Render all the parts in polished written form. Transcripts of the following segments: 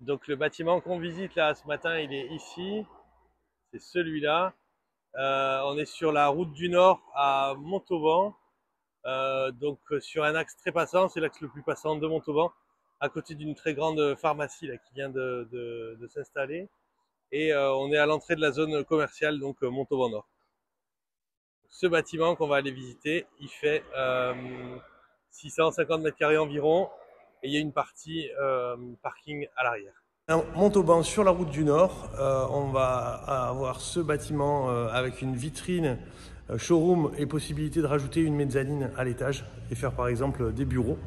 Donc le bâtiment qu'on visite là ce matin, il est ici, c'est celui-là. On est sur la route du Nord à Montauban, sur un axe très passant, c'est l'axe le plus passant de Montauban, à côté d'une très grande pharmacie là, qui vient de s'installer. Et on est à l'entrée de la zone commerciale, donc Montauban Nord. Ce bâtiment qu'on va aller visiter, il fait 650 mètres carrés environ, et il y a une partie parking à l'arrière. Montauban sur la route du Nord, on va avoir ce bâtiment avec une vitrine showroom et possibilité de rajouter une mezzanine à l'étage et faire par exemple des bureaux.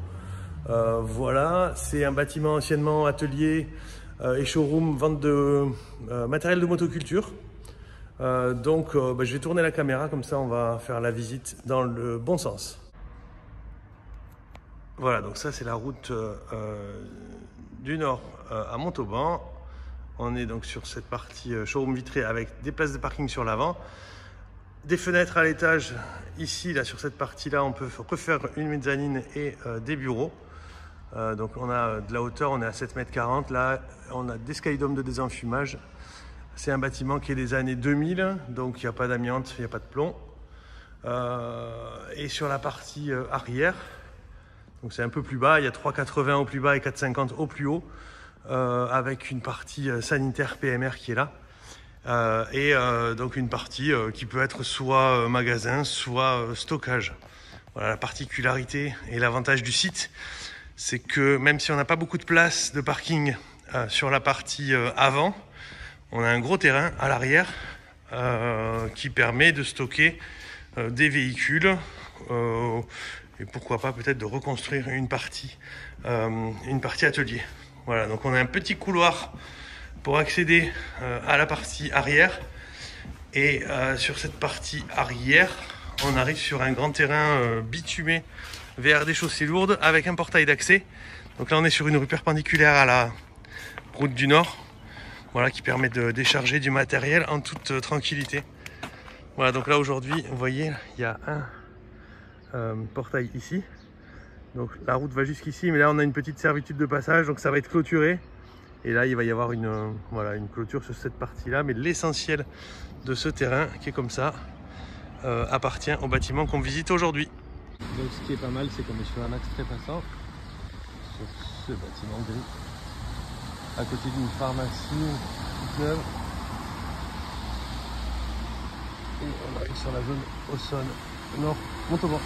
Voilà, c'est un bâtiment anciennement atelier et showroom, vente de matériel de motoculture. Je vais tourner la caméra, comme ça on va faire la visite dans le bon sens. Voilà, donc ça c'est la route du Nord à Montauban. On est donc sur cette partie showroom vitré avec des places de parking sur l'avant, des fenêtres à l'étage. Ici, là, sur cette partie-là, on peut refaire une mezzanine et des bureaux. Donc on a de la hauteur, on est à 7,40 m. Là, on a des skydomes de désenfumage. C'est un bâtiment qui est des années 2000, donc il n'y a pas d'amiante, il n'y a pas de plomb. Et sur la partie arrière, donc c'est un peu plus bas, il y a 3,80 au plus bas et 4,50 au plus haut, avec une partie sanitaire PMR qui est là. Donc une partie qui peut être soit magasin, soit stockage. Voilà, la particularité et l'avantage du site, c'est que même si on n'a pas beaucoup de place de parking sur la partie avant, on a un gros terrain à l'arrière qui permet de stocker des véhicules et pourquoi pas peut-être de reconstruire une partie atelier. Voilà, donc on a un petit couloir pour accéder à la partie arrière. Et sur cette partie arrière, on arrive sur un grand terrain bitumé VRD chaussée lourde avec un portail d'accès. Donc là, on est sur une rue perpendiculaire à la route du Nord, voilà, qui permet de décharger du matériel en toute tranquillité. Voilà, donc là aujourd'hui, vous voyez, il y a un portail ici. Donc la route va jusqu'ici, mais là on a une petite servitude de passage, donc ça va être clôturé. Et là, il va y avoir une clôture sur cette partie-là, mais l'essentiel de ce terrain, qui est comme ça, appartient au bâtiment qu'on visite aujourd'hui. Donc ce qui est pas mal, c'est qu'on est sur un axe très passant, sur ce bâtiment gris, à côté d'une pharmacie toute neuve. Et on arrive sur la zone Auxonne Nord Montauban.